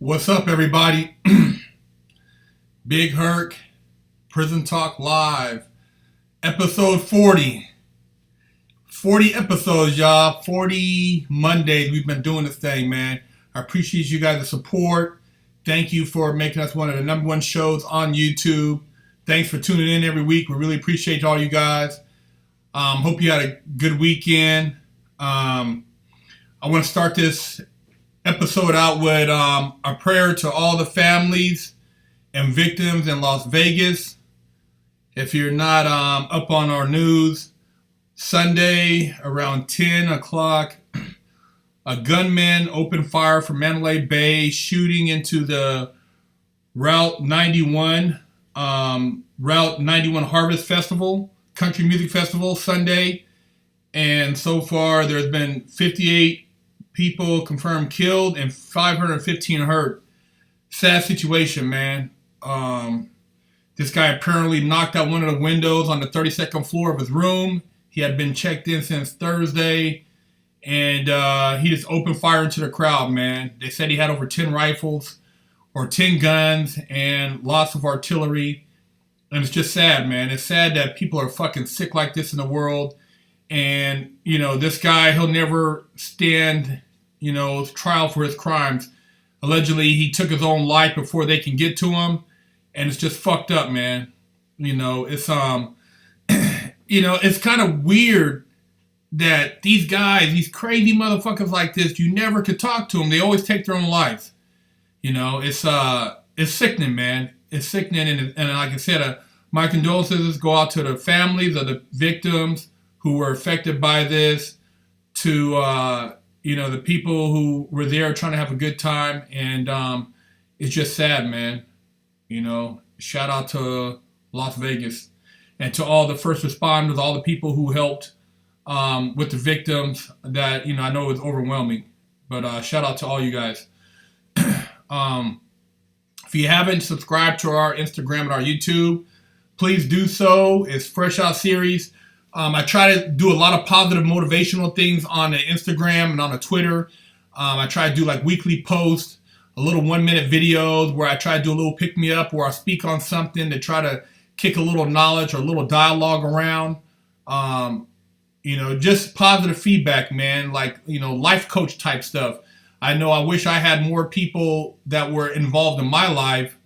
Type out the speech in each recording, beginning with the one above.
What's up, everybody? Big Herc, Prison Talk Live, episode 40. 40 episodes, y'all. 40 Mondays we've been doing this thing, man. I appreciate you guys' support. Thank you for making us one of the number one shows on YouTube. Thanks for tuning in every week. We really appreciate all you guys. Hope you had a good weekend. I want to start this episode out with a prayer to all the families and victims in Las Vegas. If you're not up on our news, Sunday around 10 o'clock, a gunman opened fire from Mandalay Bay, shooting into the Route 91 Harvest Festival, Country Music Festival Sunday. And so far there's been 58 people confirmed killed and 515 hurt. Sad situation, man. This guy apparently knocked out one of the windows on the 32nd floor of his room. He had been checked in since Thursday, and he just opened fire into the crowd, man. They said he had over 10 rifles or 10 guns and lots of artillery. And it's just sad, man. It's sad that people are fucking sick like this in the world. And, you know, this guy, he'll never stand, trial for his crimes. Allegedly, he took his own life before they can get to him. And it's just fucked up, man. It's, it's kind of weird that these guys, these crazy motherfuckers like this, you never could talk to them. They always take their own lives. It's sickening, man. It's sickening. And like I said, my condolences go out to the families of the victims who were affected by this, to, the people who were there trying to have a good time. And it's just sad, man. Shout out to Las Vegas and to all the first responders, all the people who helped with the victims. That, I know it was overwhelming. But shout out to all you guys. If you haven't subscribed to our Instagram and our YouTube, please do so. It's FreshOutSeries. I try to do a lot of positive motivational things on the Instagram and on the Twitter. I try to do like weekly posts, a little 1-minute videos where I try to do a little pick-me-up where I speak on something to try to kick a little knowledge or a little dialogue around. Just positive feedback, man, like, life coach type stuff. I know I wish I had more people that were involved in my life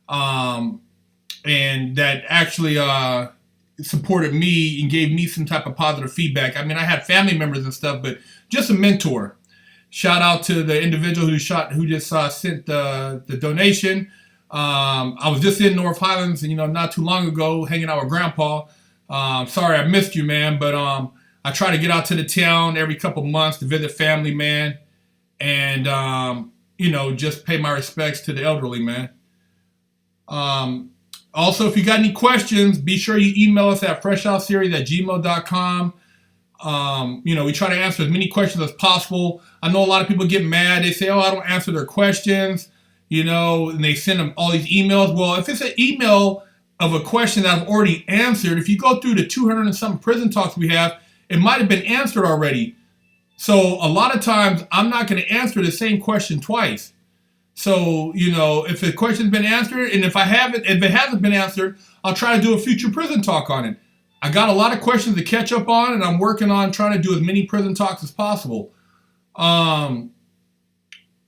and that actually supported me and gave me some type of positive feedback. I mean, I had family members and stuff, but just a mentor. Shout out to the individual who just sent the donation. I was just in North Highlands, not too long ago, hanging out with Grandpa. Sorry I missed you, man, but I try to get out to the town every couple months to visit family, man, and just pay my respects to the elderly, man. Also, if you got any questions, be sure you email us at FreshOutSeries@gmail.com. We try to answer as many questions as possible. I know a lot of people get mad. They say, I don't answer their questions, and they send them all these emails. Well, if it's an email of a question that I've already answered, if you go through the 200 and something prison talks we have, it might have been answered already. So a lot of times I'm not going to answer the same question twice. So, if the question's been answered, and if it hasn't been answered, I'll try to do a future prison talk on it. I got a lot of questions to catch up on, and I'm working on trying to do as many prison talks as possible.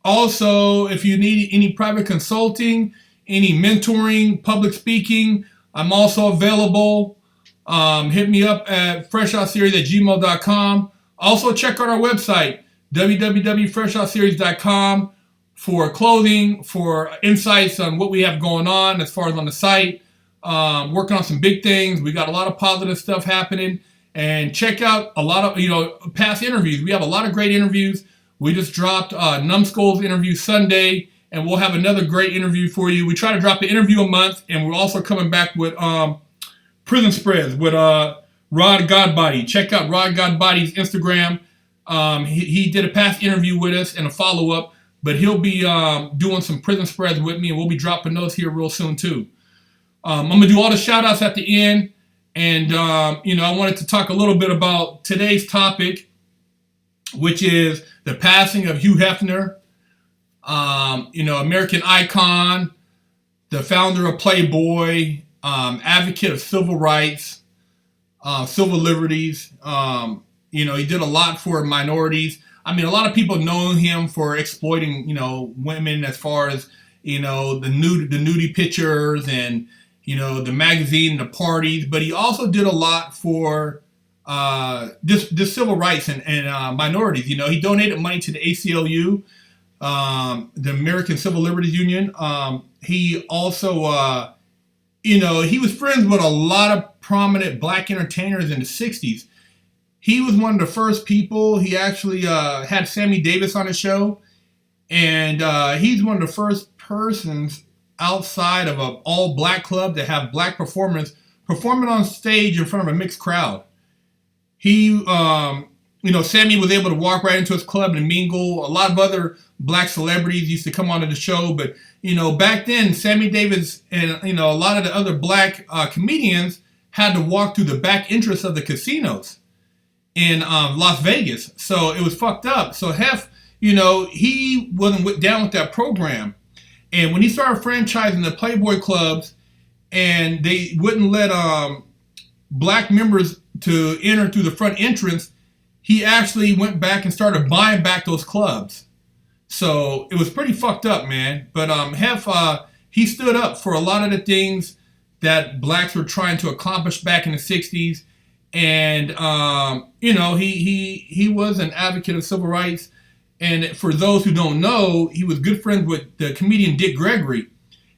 Also, if you need any private consulting, any mentoring, public speaking, I'm also available. Hit me up at FreshOutSeries@gmail.com. Also, check out our website, www.FreshOutSeries.com, for clothing, for insights on what we have going on as far as on the site. Working on some big things. We got a lot of positive stuff happening. And check out a lot of, past interviews. We have a lot of great interviews. We just dropped Numbskull's interview Sunday, and we'll have another great interview for you. We try to drop an interview a month, and we're also coming back with prison spreads with Rod Godbody. Check out Rod Godbody's Instagram. He did a past interview with us and a follow-up, but he'll be doing some prison spreads with me, and we'll be dropping those here real soon too. I'm going to do all the shout-outs at the end, and I wanted to talk a little bit about today's topic, which is the passing of Hugh Hefner. American icon, the founder of Playboy, advocate of civil rights, civil liberties. He did a lot for minorities. I mean, a lot of people know him for exploiting, women as far as, the nudie pictures and, the magazine and the parties. But he also did a lot for this civil rights and minorities. He donated money to the ACLU, the American Civil Liberties Union. He also, he was friends with a lot of prominent black entertainers in the 60s. He was one of the first people. He actually had Sammy Davis on his show. And he's one of the first persons outside of an all-black club to have black performers performing on stage in front of a mixed crowd. He, Sammy was able to walk right into his club and mingle. A lot of other black celebrities used to come onto the show. But, back then, Sammy Davis and, a lot of the other black comedians had to walk through the back entrance of the casinos in Las Vegas. So it was fucked up. So Hef, he wasn't down with that program. And when he started franchising the Playboy clubs and they wouldn't let black members to enter through the front entrance, he actually went back and started buying back those clubs. So it was pretty fucked up, man. But Hef, he stood up for a lot of the things that blacks were trying to accomplish back in the 60s. And, he was an advocate of civil rights. And for those who don't know, he was good friends with the comedian Dick Gregory.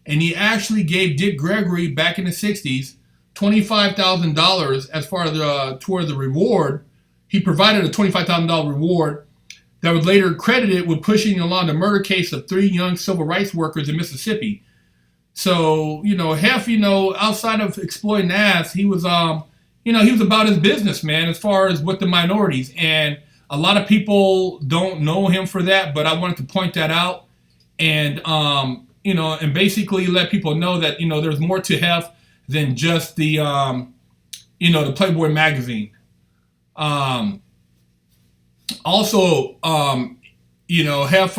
And he actually gave Dick Gregory back in the 60s $25,000 as far as toward the reward. He provided a $25,000 reward that was later credited with pushing along the murder case of 3 young civil rights workers in Mississippi. So, Hef, outside of exploiting ass, he was, he was about his business, man, as far as with the minorities. And a lot of people don't know him for that, but I wanted to point that out and, and basically let people know that, there's more to Hef than just the, the Playboy magazine. Also, Hef,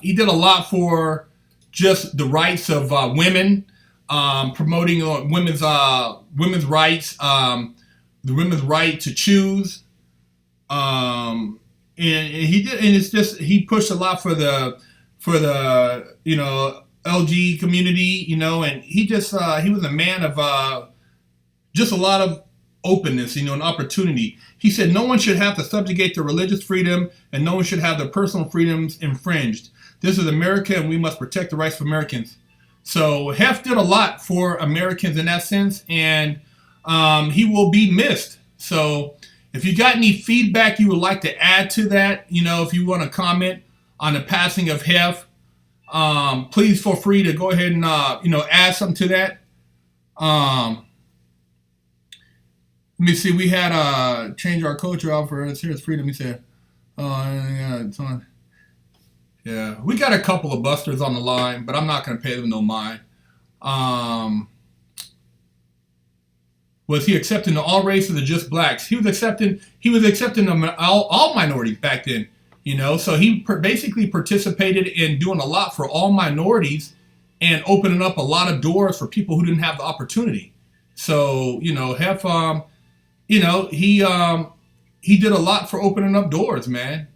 he did a lot for just the rights of women, promoting women's rights, the women's right to choose. And he did, and it's just, he pushed a lot for the LG community, and he just, he was a man of, just a lot of openness, and opportunity. He said no one should have to subjugate their religious freedom and no one should have their personal freedoms infringed. This is America and we must protect the rights of Americans. So Hef did a lot for Americans in that sense, and he will be missed. So if you got any feedback you would like to add to that, if you want to comment on the passing of Hef, please feel free to go ahead and, add something to that. Let me see. We had change our culture out for serious freedom. He said, yeah, we got a couple of busters on the line, but I'm not going to pay them no mind. Was he accepting all races or just blacks? He was accepting all minorities back then, So he basically participated in doing a lot for all minorities and opening up a lot of doors for people who didn't have the opportunity. So Hef, he did a lot for opening up doors, man.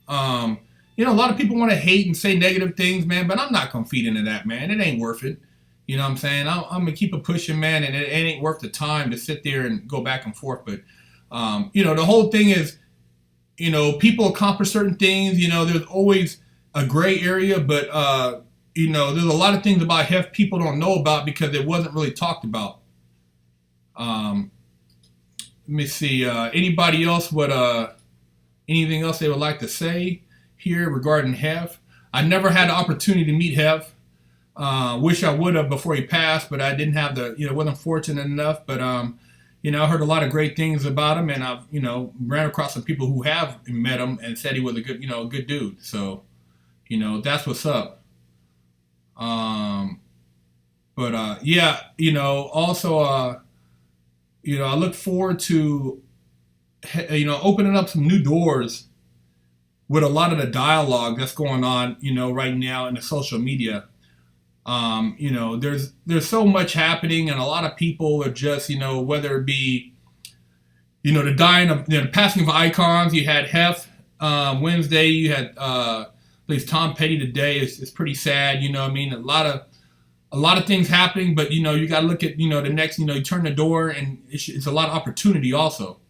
A lot of people want to hate and say negative things, man, but I'm not gonna feed into that, man. It ain't worth it. You know what I'm saying? I'm gonna keep it pushing, man, and it ain't worth the time to sit there and go back and forth. But the whole thing is, people accomplish certain things. There's always a gray area, but there's a lot of things about Hef people don't know about because it wasn't really talked about. Let me see. Anybody else would anything else they would like to say here regarding Hef? I never had the opportunity to meet Hef. Wish I would have before he passed, but I didn't have wasn't fortunate enough. But I heard a lot of great things about him, and I've ran across some people who have met him and said he was a good good dude. So that's what's up. Also I look forward to opening up some new doors with a lot of the dialogue that's going on, right now in the social media. There's so much happening, and a lot of people are just, whether it be, the dying of, the passing of icons. You had Hef Wednesday. You had, I believe Tom Petty today. It's pretty sad. A lot of things happening, but you got to look at, the next. You turn the door, and it's a lot of opportunity also.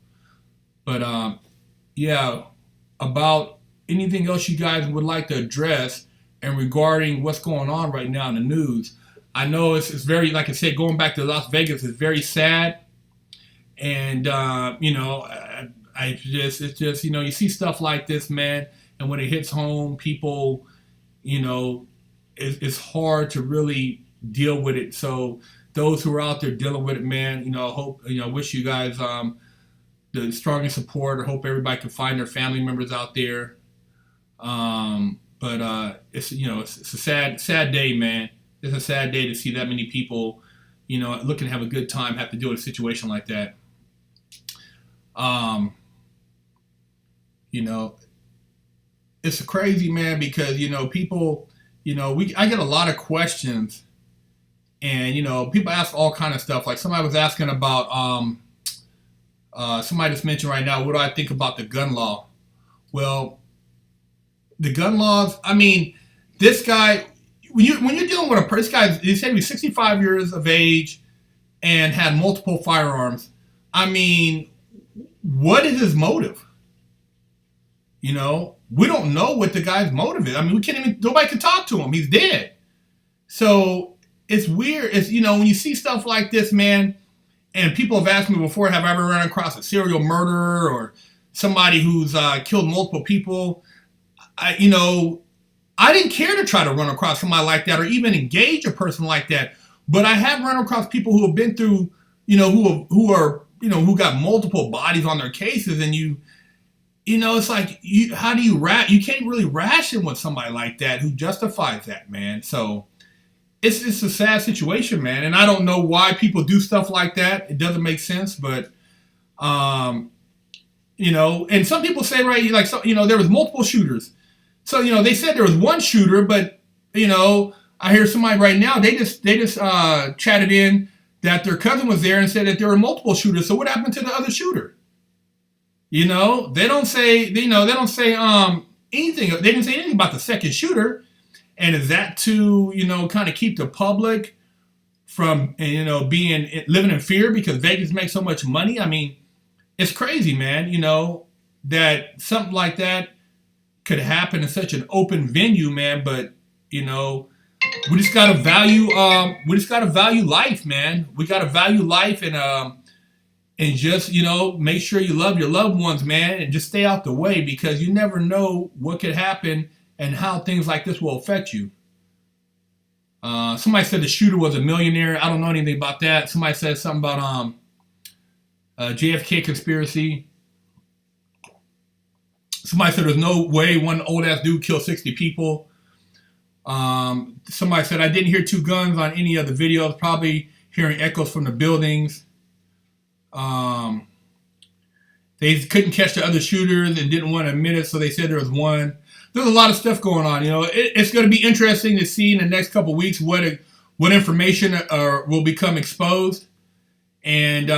But yeah, about anything else you guys would like to address and regarding what's going on right now in the news. I know it's very, like I said, going back to Las Vegas is very sad. And, it's just, you see stuff like this, man. And when it hits home, people, it's hard to really deal with it. So those who are out there dealing with it, man, I hope, wish you guys the strongest support. I hope everybody can find their family members out there. But it's a sad day, man. It's a sad day to see that many people, looking to have a good time, have to deal with a situation like that. It's crazy, man, because people, I get a lot of questions, and people ask all kind of stuff. Like somebody was asking about somebody just mentioned right now, what do I think about the gun law? Well, the gun laws, I mean, this guy, when you're dealing with this guy, he said he was 65 years of age and had multiple firearms. I mean, what is his motive? We don't know what the guy's motive is. I mean, nobody can talk to him. He's dead. So it's weird. It's, when you see stuff like this, man, and people have asked me before, have I ever run across a serial murderer or somebody who's killed multiple people? I didn't care to try to run across somebody like that or even engage a person like that. But I have run across people who have been through, who got multiple bodies on their cases, and it's like, how do you you can't really ration with somebody like that who justifies that, man. So it's a sad situation, man. And I don't know why people do stuff like that. It doesn't make sense, but, and some people say, right, like, so, there was multiple shooters. So, they said there was one shooter, but, I hear somebody right now, they just chatted in that their cousin was there and said that there were multiple shooters. So what happened to the other shooter? They don't say, anything. They didn't say anything about the second shooter. And is that to, kind of keep the public from, living in fear because Vegas makes so much money? I mean, it's crazy, man, that something like that could happen in such an open venue, man. But, we just gotta value life, man. We gotta value life and just, make sure you love your loved ones, man, and just stay out the way because you never know what could happen and how things like this will affect you. Somebody said the shooter was a millionaire. I don't know anything about that. Somebody said something about JFK conspiracy. Somebody said there's no way one old ass dude killed 60 people. Somebody said I didn't hear two guns on any of the videos, probably hearing echoes from the buildings. They couldn't catch the other shooters and didn't want to admit it, so they said there was one. There's a lot of stuff going on. It's going to be interesting to see in the next couple of weeks what information will become exposed, and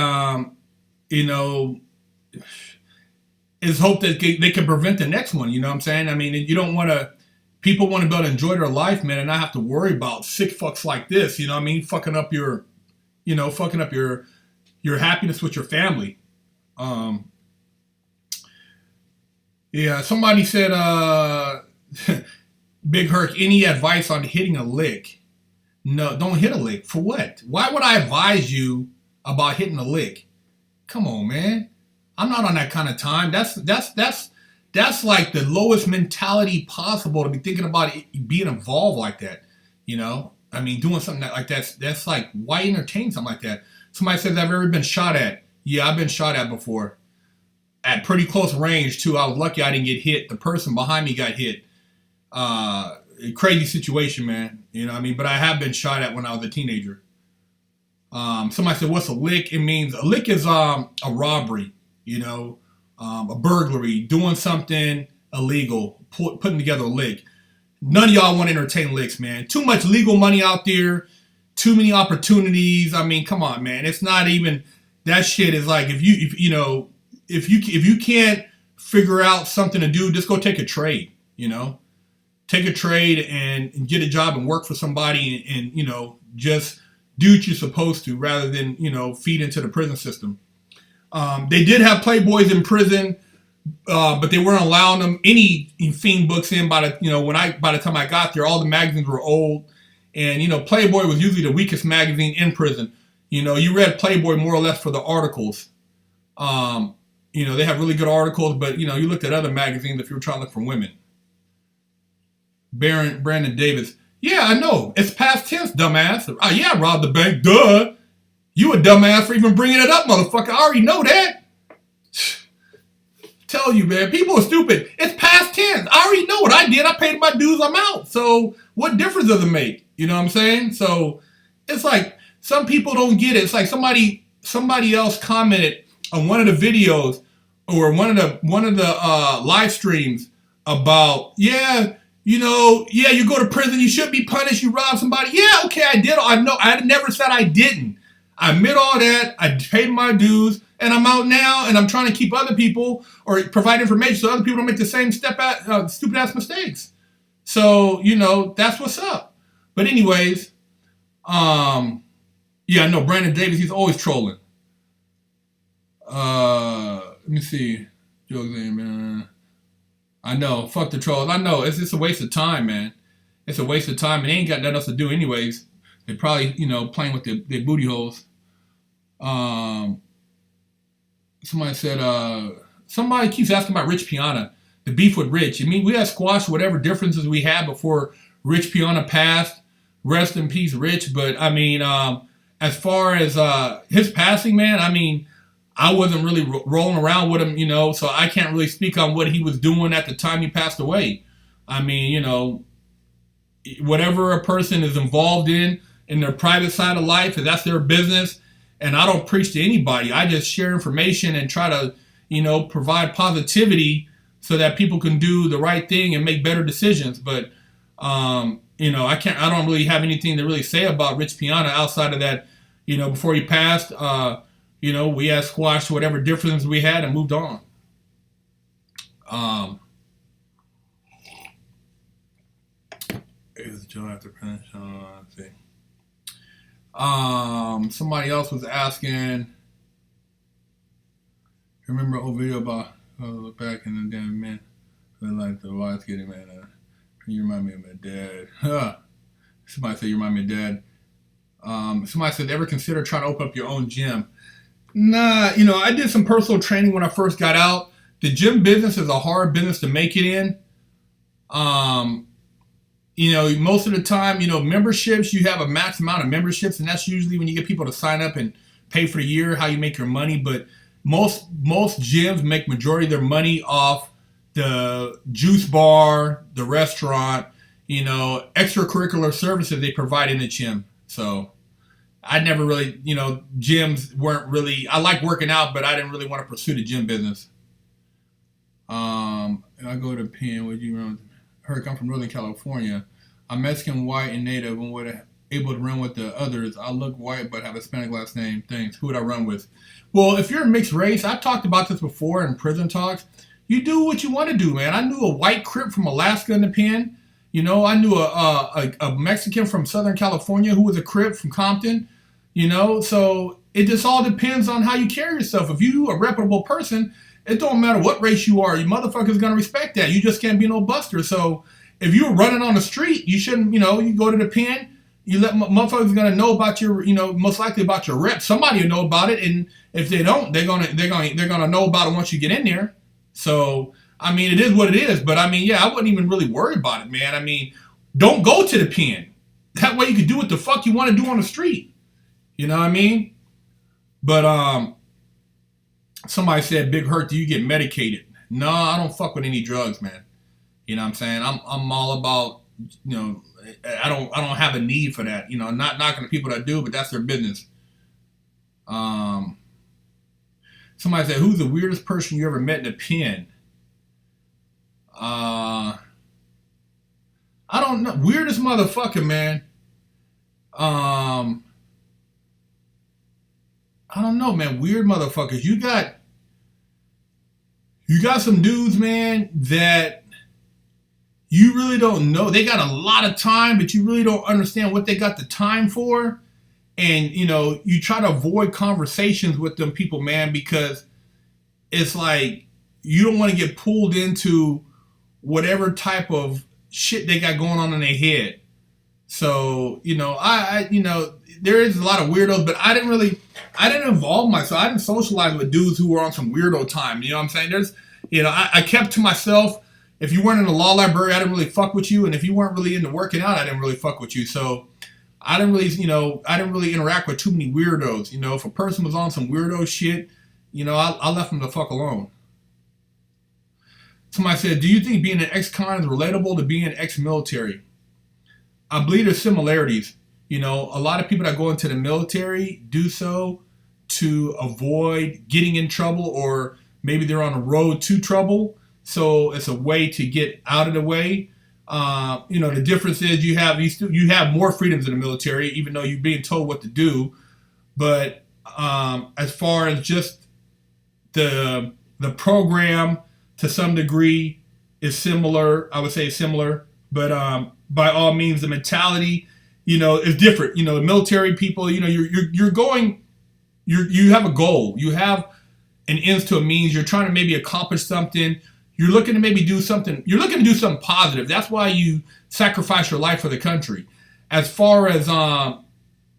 is hope that they can prevent the next one. You know what I'm saying? I mean, you don't want to. People want to be able to enjoy their life, man, and not have to worry about sick fucks like this. You know what I mean? Fucking up your happiness with your family. Yeah, somebody said, Big Herc, any advice on hitting a lick? No, don't hit a lick. For what? Why would I advise you about hitting a lick? Come on, man. I'm not on that kind of time. That's like the lowest mentality possible to be thinking about being involved like that. I mean, doing something like that. That's like, why entertain something like that? Somebody says, I've ever been shot at. Yeah, I've been shot at before. At pretty close range, too. I was lucky I didn't get hit. The person behind me got hit. Crazy situation, man. You know what I mean? But I have been shot at when I was a teenager. Somebody said, what's a lick? It means, a lick is a robbery, a burglary, doing something illegal, putting together a lick. None of y'all want to entertain licks, man. Too much legal money out there. Too many opportunities. I mean, come on, man. It's not even, that shit is like, if you can't figure out something to do, just go take a trade, Take a trade and get a job and work for somebody and just do what you're supposed to rather than, feed into the prison system. They did have Playboys in prison, but they weren't allowing them any fiend books in by the time I got there. All the magazines were old, and Playboy was usually the weakest magazine in prison. You read Playboy more or less for the articles. They have really good articles, but you looked at other magazines if you were trying to look for women. Brandon Davis. Yeah, I know. It's past tense, dumbass. Yeah, I robbed the bank. Duh. You a dumbass for even bringing it up, motherfucker. I already know that. Tell you, man. People are stupid. It's past tense. I already know what I did. I paid my dues. I'm out. So what difference does it make? You know what I'm saying? So it's like some people don't get it. It's like somebody else commented on one of the videos or one of the live streams about, you go to prison, you should be punished, you robbed somebody. Yeah, okay, I did. I know. I never said I didn't. I admit all that. I paid my dues, and I'm out now, and I'm trying to keep other people or provide information so other people don't make the same stupid-ass mistakes. So, that's what's up. But anyways, no, Brandon Davis, he's always trolling. Let me see. I know, fuck the trolls. I know, it's just a waste of time, man. It's a waste of time, and they ain't got nothing else to do anyways. They probably, playing with their booty holes. Somebody said, somebody keeps asking about Rich Piana, the beef with Rich. I mean, we had squashed whatever differences we had before Rich Piana passed. Rest in peace, Rich. But, I mean, as far as his passing, man, I mean, I wasn't really rolling around with him, so I can't really speak on what he was doing at the time he passed away. I mean, whatever a person is involved in their private side of life, that's their business. And I don't preach to anybody. I just share information and try to, provide positivity so that people can do the right thing and make better decisions. But, I don't really have anything to really say about Rich Piana outside of that, before he passed, we had squashed whatever differences we had and moved on. Is Joe after finish? Let's see. Somebody else was asking. Remember an old video about look back in the damn man, like the wife's getting man. You remind me of my dad. Somebody said you remind me of dad. Somebody said ever consider trying to open up your own gym? Nah, I did some personal training when I first got out. The gym business is a hard business to make it in. Most of the time, memberships, you have a max amount of memberships, and that's usually when you get people to sign up and pay for the year, how you make your money. But most gyms make majority of their money off the juice bar, the restaurant, extracurricular services they provide in the gym. So I never really, gyms weren't really, I like working out, but I didn't really want to pursue the gym business. I go to Penn, would you run? Herc, I'm from Northern California. I'm Mexican, white, and native, and would able to run with the others. I look white, but have a Hispanic last name. Thanks. Who would I run with? Well, if you're a mixed race, I've talked about this before in prison talks. You do what you want to do, man. I knew a white Crip from Alaska in the pen. I knew a Mexican from Southern California who was a Crip from Compton. So it just all depends on how you carry yourself. If you a reputable person, it don't matter what race you are. You motherfuckers gonna respect that. You just can't be no buster. So if you're running on the street, you shouldn't. You go to the pen. You let motherfuckers gonna know about your. Most likely about your rep. Somebody will know about it, and if they don't, they're gonna know about it once you get in there. So I mean, it is what it is. But I mean, yeah, I wouldn't even really worry about it, man. I mean, don't go to the pen. That way you can do what the fuck you want to do on the street. You know what I mean? But somebody said, Big Herc, do you get medicated? No, I don't fuck with any drugs, man. You know what I'm saying? I'm all about, I don't have a need for that. Not knocking the people that do, but that's their business. Somebody said, who's the weirdest person you ever met in a pen? Uh, I don't know. Weirdest motherfucker, man. Um, I don't know, man. Weird motherfuckers. You got some dudes, man, that you really don't know. They got a lot of time, but you really don't understand what they got the time for. And, you try to avoid conversations with them people, man, because it's like you don't want to get pulled into whatever type of shit they got going on in their head. So, there is a lot of weirdos, but I didn't involve myself. I didn't socialize with dudes who were on some weirdo time. You know what I'm saying? I kept to myself. If you weren't in the law library, I didn't really fuck with you. And if you weren't really into working out, I didn't really fuck with you. So I didn't really interact with too many weirdos. If a person was on some weirdo shit, I left them the fuck alone. Somebody said, do you think being an ex-con is relatable to being ex-military? I believe there's similarities. A lot of people that go into the military do so to avoid getting in trouble, or maybe they're on the road to trouble. So it's a way to get out of the way. The difference is you have more freedoms in the military, even though you're being told what to do. But as far as just the program, to some degree, is similar. I would say similar, but by all means, the mentality, is different. The military people, you're going, you have a goal, you have an ends to a means. You're trying to maybe accomplish something. You're looking to maybe do something. You're looking to do something positive. That's why you sacrifice your life for the country. As far as in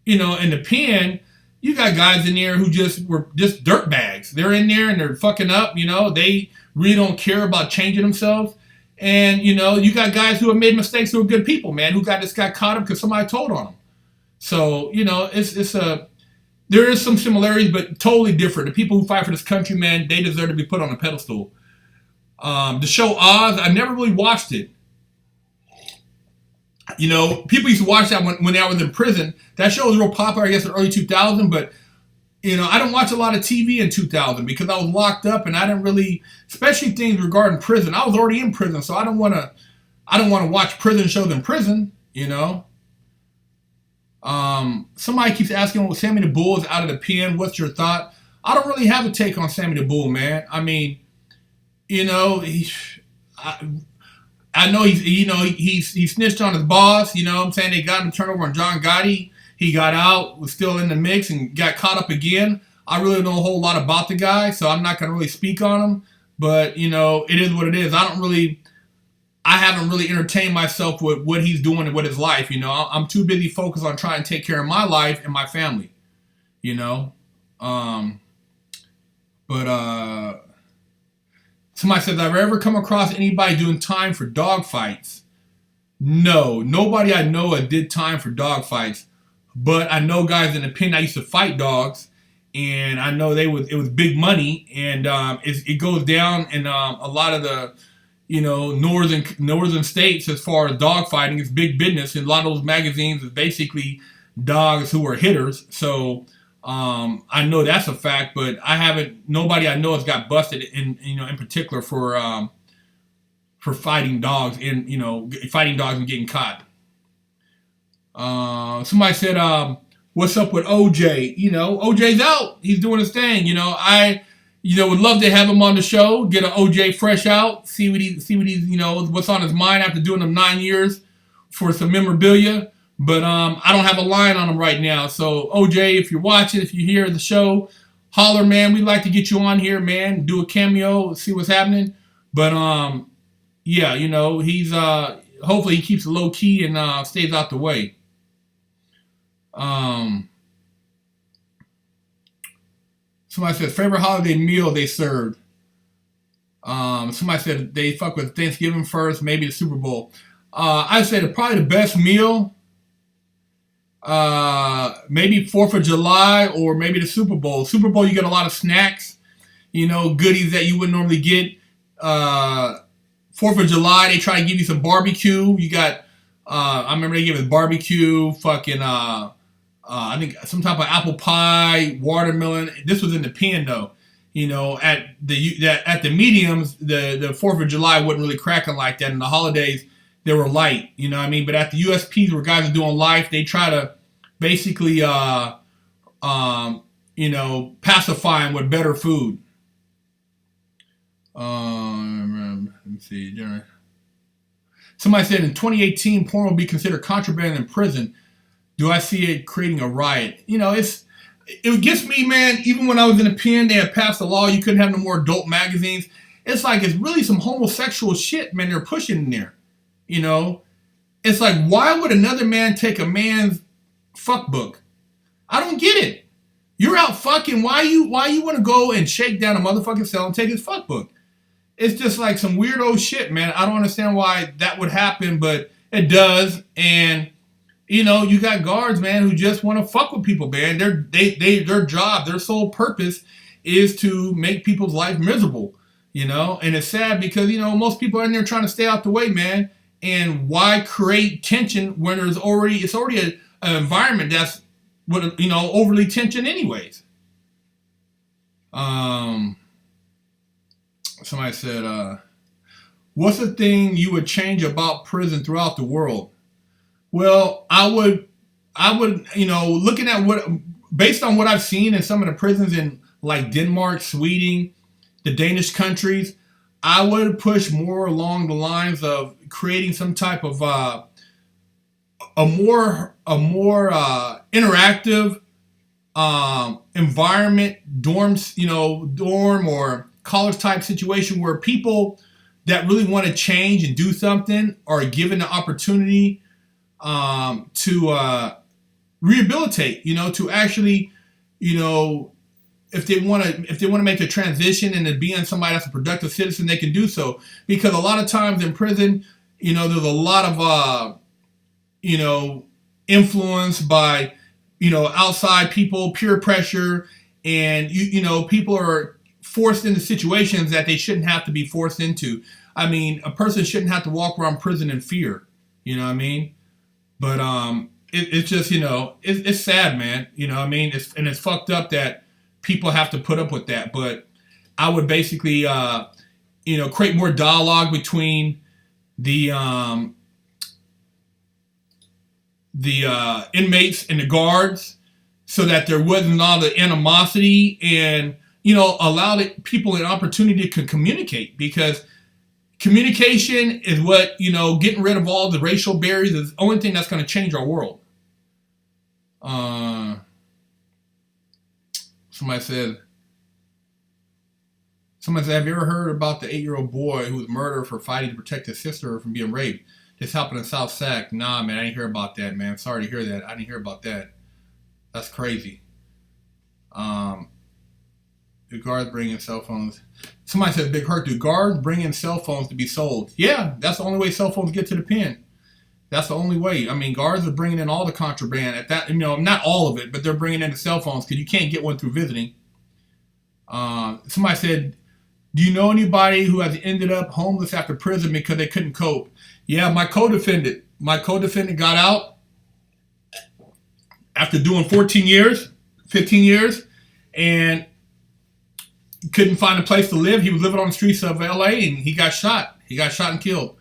the pen, you got guys in there who were just dirt bags. They're in there and they're fucking up. They really don't care about changing themselves. And, you got guys who have made mistakes who are good people, man, who got caught up because somebody told on them. So, there is some similarities, but totally different. The people who fight for this country, man, they deserve to be put on a pedestal. The show Oz, I never really watched it. People used to watch that when I was in prison. That show was real popular, I guess, in early 2000, but I didn't watch a lot of TV in 2000 because I was locked up and I didn't really, especially things regarding prison. I was already in prison, so I don't want to watch prison shows in prison. Somebody keeps asking, well, Sammy the Bull is out of the pen. What's your thought? I don't really have a take on Sammy the Bull, man. I mean, I know he snitched on his boss. What I'm saying? They got him turned over on John Gotti. He got out, was still in the mix, and got caught up again. I really don't know a whole lot about the guy, so I'm not going to really speak on him. But, it is what it is. I haven't really entertained myself with what he's doing and with his life. I'm too busy focused on trying to take care of my life and my family. Somebody says, have I ever come across anybody doing time for dog fights? No, nobody I know did time for dog fights. But I know guys in the pen that used to fight dogs, and I know it was big money, and it goes down in a lot of the northern states as far as dog fighting. It's big business, and a lot of those magazines is basically dogs who are hitters. So I know that's a fact, but nobody I know has got busted in particular for fighting dogs and fighting dogs and getting caught. Somebody said, what's up with OJ? OJ's out. He's doing his thing. I would love to have him on the show, get an OJ fresh out, see what he's, what's on his mind after doing them 9 years for some memorabilia. But I don't have a line on him right now. So OJ, if you're watching, if you hear the show, holler, man. We'd like to get you on here, man. Do a cameo, see what's happening. But yeah, he's hopefully he keeps it low key and stays out the way. Somebody said favorite holiday meal they served. Somebody said they fuck with Thanksgiving first, maybe the Super Bowl. I'd say probably the best meal, maybe 4th of July or maybe the Super Bowl. Super Bowl, you get a lot of snacks, goodies that you wouldn't normally get. 4th of July, they try to give you some barbecue. You got, I remember they gave us barbecue, fucking, I think some type of apple pie, watermelon. This was in the pen though. at the mediums, the 4th of July wasn't really cracking like that, and the holidays they were light. You know what I mean? But at the USPs where guys are doing life, they try to basically pacify them with better food. Let me see. Somebody said in 2018, porn will be considered contraband in prison. Do I see it creating a riot? It gets me, man. Even when I was in a pen, they had passed a law you couldn't have no more adult magazines. It's like it's really some homosexual shit, man, they're pushing in there. It's like, why would another man take a man's fuck book? I don't get it. You're out fucking. Why you want to go and shake down a motherfucking cell and take his fuck book? It's just like some weirdo shit, man. I don't understand why that would happen, but it does. And you got guards, man, who just want to fuck with people, man. Their job, their sole purpose is to make people's life miserable, And it's sad because, most people are in there trying to stay out the way, man. And why create tension when it's already an environment that's overly tension anyways. Somebody said, what's the thing you would change about prison throughout the world? Well, I would, looking at based on what I've seen in some of the prisons in like Denmark, Sweden, the Danish countries, I would push more along the lines of creating some type of a more interactive environment, dorm or college type situation where people that really want to change and do something are given the opportunity to rehabilitate, to actually, if they want to make a transition and to being somebody that's a productive citizen, they can do so. Because a lot of times in prison, there's a lot of, influence by, outside people, peer pressure, and, people are forced into situations that they shouldn't have to be forced into. I mean, a person shouldn't have to walk around prison in fear. You know what I mean? But it's just, it's sad, man. It's fucked up that people have to put up with that. But I would basically, create more dialogue between the inmates and the guards so that there wasn't all the animosity and, allow the people an opportunity to communicate, because communication is what, getting rid of all the racial barriers is the only thing that's going to change our world. Somebody said, have you ever heard about the 8-year-old boy who was murdered for fighting to protect his sister from being raped? This happened in South Sac. Nah, man, I didn't hear about that, man. Sorry to hear that. I didn't hear about that. That's crazy. Do guards bring in cell phones? Somebody said, Big Herc, do guards bring in cell phones to be sold? Yeah, that's the only way cell phones get to the pen. That's the only way. I mean, guards are bringing in all the contraband at that, not all of it, but they're bringing in the cell phones because you can't get one through visiting. Somebody said, do you know anybody who has ended up homeless after prison because they couldn't cope? Yeah, my co-defendant got out after doing 15 years, and couldn't find a place to live. He was living on the streets of LA and he got shot. He got shot and killed.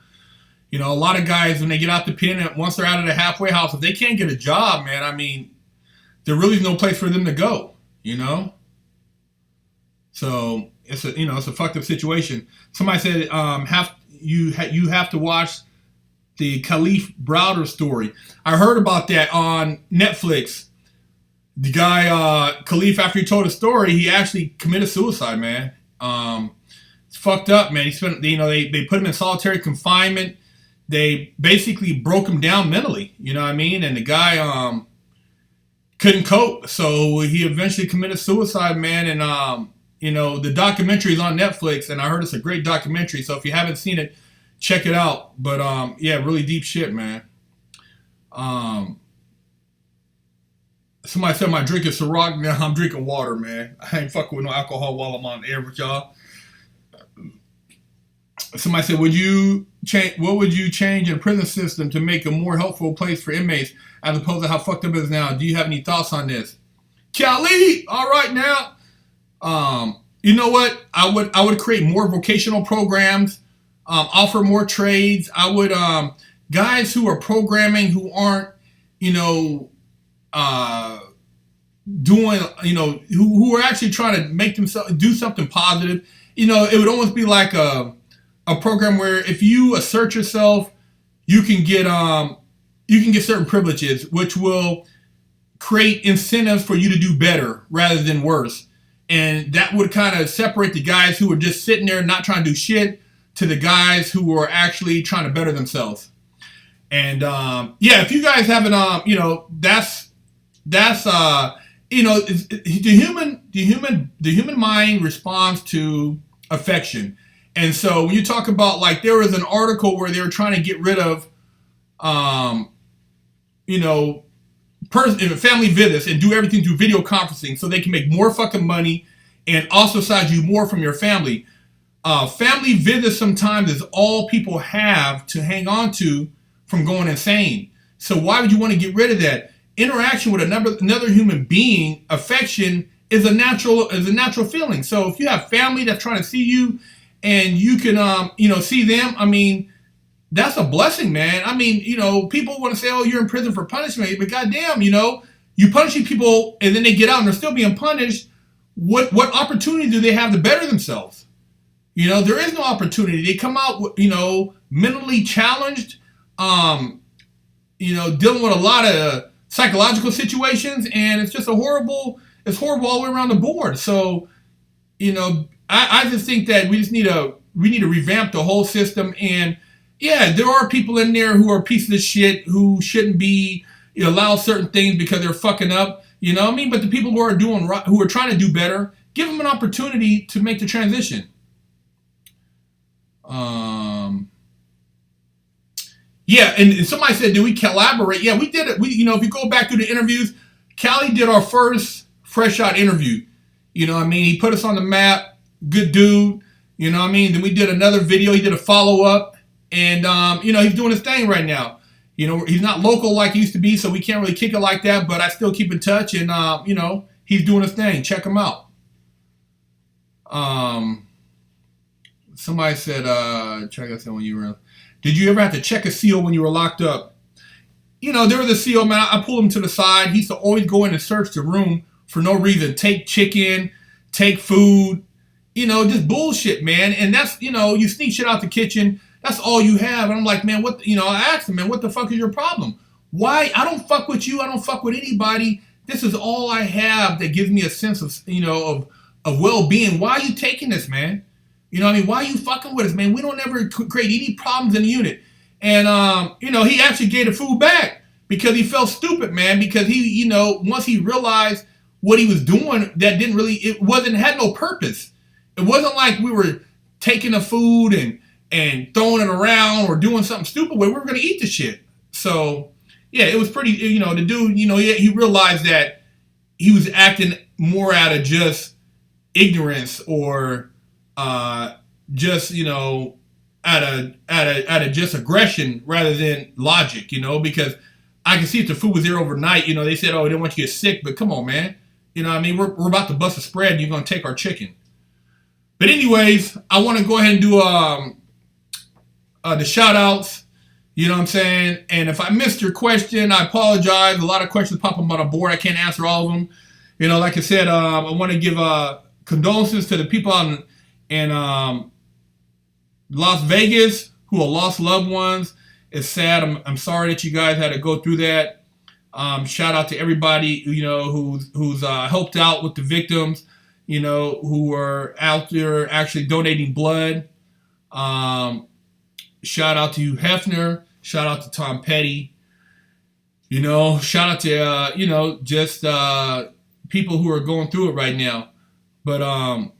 A lot of guys, when they get out the pen, once they're out of the halfway house, if they can't get a job, man, I mean, there really is no place for them to go, So it's a fucked up situation. Somebody said, you have to watch the Kalief Browder story. I heard about that on Netflix. The guy, Kalief, after he told his story, he actually committed suicide, man. It's fucked up, man. He spent, they put him in solitary confinement. They basically broke him down mentally, you know what I mean? And the guy couldn't cope, so he eventually committed suicide, man. And, the documentary is on Netflix, and I heard it's a great documentary. So if you haven't seen it, check it out. But, yeah, really deep shit, man. Somebody said my drink is Ciroc. Now I'm drinking water, man. I ain't fucking with no alcohol while I'm on air with y'all. Somebody said, what would you change in the prison system to make a more helpful place for inmates as opposed to how fucked up it is now? Do you have any thoughts on this? Kalief, all right now. you know what? I would create more vocational programs, offer more trades. I would guys who are programming who aren't, you know, doing, you know, who are actually trying to make themselves do something positive. You know, it would almost be like a program where if you assert yourself, you can get certain privileges, which will create incentives for you to do better rather than worse. And that would kind of separate the guys who are just sitting there not trying to do shit to the guys who are actually trying to better themselves. And yeah, if you guys haven't, you know, that's you know, the human mind responds to affection. And so when you talk about, like, there was an article where they were trying to get rid of, you know, family visits and do everything through video conferencing so they can make more fucking money and ostracize you more from your family. Family visits sometimes is all people have to hang on to from going insane. So why would you want to get rid of that? Interaction with another human being, affection, is a natural feeling. So if you have family that's trying to see you and you can you know, see them, I mean, that's a blessing, man. I mean, you know, people want to say, oh, you're in prison for punishment, but goddamn, you know, you punishing people and then they get out and they're still being punished. What opportunity do they have to better themselves? You know, there is no opportunity. They come out, you know, mentally challenged, you know, dealing with a lot of psychological situations, and it's just horrible all the way around the board. So, you know, I just think that we need to revamp the whole system. And yeah, there are people in there who are pieces of shit who shouldn't be, you know, allowed certain things because they're fucking up. You know what I mean? But the people who are trying to do better, give them an opportunity to make the transition. Yeah, and somebody said, "Do we collaborate?" Yeah, we did it. You know, if you go back through the interviews, Kali did our first Fresh Out interview. You know what I mean? He put us on the map. Good dude. You know what I mean? Then we did another video. He did a follow-up. And, you know, he's doing his thing right now. You know, he's not local like he used to be, so we can't really kick it like that. But I still keep in touch. And, you know, he's doing his thing. Check him out. Somebody said, check us out when you were... Did you ever have to check a seal when you were locked up? You know, there was a seal, man. I pulled him to the side. He used to always go in and search the room for no reason. Take chicken, take food, you know, just bullshit, man. And that's, you know, you sneak shit out the kitchen. That's all you have. And I'm like, man, what, you know, I asked him, man, what the fuck is your problem? Why? I don't fuck with you. I don't fuck with anybody. This is all I have that gives me a sense of, you know, of well-being. Why are you taking this, man? You know what I mean? Why are you fucking with us, man? We don't ever create any problems in the unit. And, you know, he actually gave the food back because he felt stupid, man, because he, you know, once he realized what he was doing, that didn't really, had no purpose. It wasn't like we were taking the food and throwing it around or doing something stupid where we were going to eat the shit. So, yeah, it was pretty, you know, the dude, you know, he realized that he was acting more out of just ignorance or, just, you know, out of just aggression rather than logic, you know, because I can see if the food was there overnight, you know, they said, oh, they didn't want you to get sick, but come on, man. You know what I mean? We're about to bust a spread and you're going to take our chicken. But anyways, I want to go ahead and do the shout outs, you know what I'm saying? And if I missed your question, I apologize. A lot of questions pop up on the board. I can't answer all of them. You know, like I said, I want to give condolences to the people in Las Vegas who have lost loved ones. It's sad. I'm sorry that you guys had to go through that. Shout out to everybody, you know, who's helped out with the victims, you know, who are out there actually donating blood. Shout out to Hugh Hefner. Shout out to Tom Petty. You know, shout out to, you know, just people who are going through it right now. But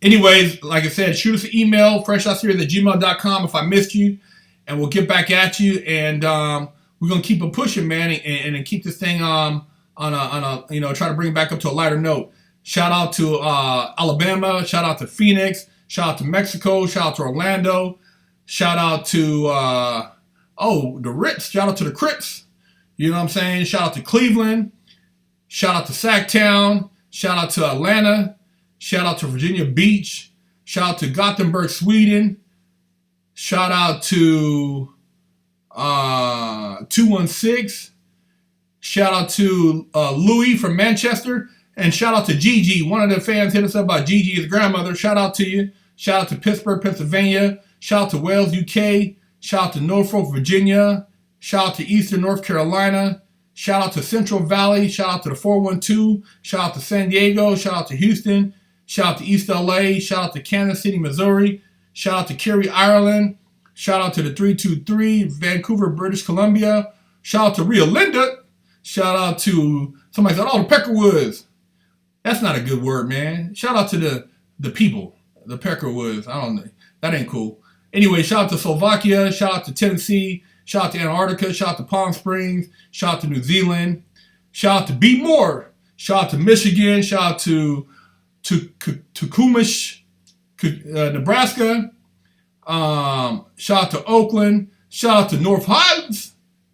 anyways, like I said, shoot us an email, FreshOutSeries@gmail.com if I missed you, and we'll get back at you. And we're going to keep it pushing, man, and keep this thing on a, you know, try to bring it back up to a lighter note. Shout out to Alabama. Shout out to Phoenix. Shout out to Mexico. Shout out to Orlando. Shout out to, the Ritz. Shout out to the Crips. You know what I'm saying? Shout out to Cleveland. Shout out to Sacktown. Shout out to Atlanta. Shout out to Virginia Beach. Shout out to Gothenburg, Sweden. Shout out to 216. Shout out to Louis from Manchester. And shout out to Gigi. One of the fans hit us up about Gigi, his grandmother. Shout out to you. Shout out to Pittsburgh, Pennsylvania. Shout out to Wales, UK. Shout out to Norfolk, Virginia. Shout out to Eastern North Carolina. Shout out to Central Valley. Shout out to the 412. Shout out to San Diego. Shout out to Houston. Shout out to East LA. Shout out to Kansas City, Missouri. Shout out to Kerry, Ireland. Shout out to the 323, Vancouver, British Columbia. Shout out to Rio Linda. Shout out to, somebody said, oh, the Peckerwoods. That's not a good word, man. Shout out to the people, the Peckerwoods. I don't know. That ain't cool. Anyway, shout out to Slovakia. Shout out to Tennessee. Shout out to Antarctica. Shout out to Palm Springs. Shout out to New Zealand. Shout out to Be More. Shout out to Michigan. Shout out to Kumish, Nebraska. Shout out to Oakland. Shout out to North Highlands.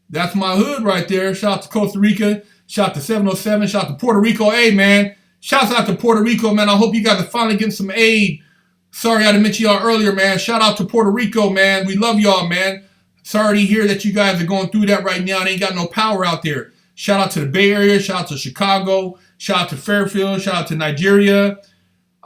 That's my hood right there. Shout out to Costa Rica. Shout out to 707. Shout out to Puerto Rico. Hey, man. Shouts out to Puerto Rico, man. I hope you guys are finally getting some aid. Sorry I didn't mention y'all earlier, man. Shout out to Puerto Rico, man. We love y'all, man. Sorry to hear that you guys are going through that right now. They ain't got no power out there. Shout out to the Bay Area. Shout out to Chicago. Shout out to Fairfield. Shout out to Nigeria.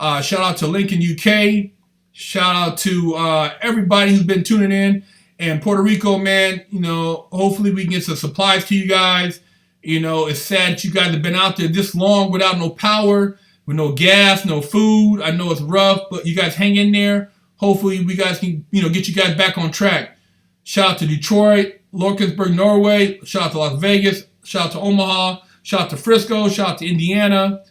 Shout out to Lincoln, UK. Shout out to everybody who's been tuning in. And Puerto Rico, man, you know, hopefully we can get some supplies to you guys. You know, it's sad that you guys have been out there this long without no power, with no gas, no food. I know it's rough, but you guys hang in there. Hopefully we guys can, you know, get you guys back on track. Shout out to Detroit, Lorensburg, Norway. Shout out to Las Vegas. Shout out to Omaha. Shout out to Frisco. Shout out to Indiana.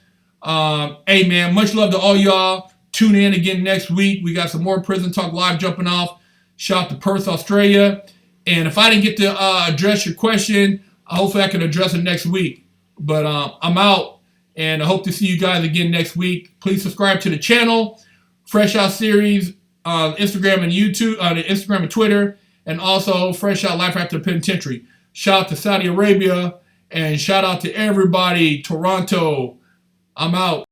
Hey, man, much love to all y'all. Tune in again next week. We got some more Prison Talk Live jumping off. Shout out to Perth, Australia. And if I didn't get to address your question, hopefully I can address it next week. But I'm out, and I hope to see you guys again next week. Please subscribe to the channel, Fresh Out Series, Instagram and YouTube, Instagram and Twitter, and also Fresh Out Life After the Penitentiary. Shout out to Saudi Arabia, and shout out to everybody, Toronto. I'm out.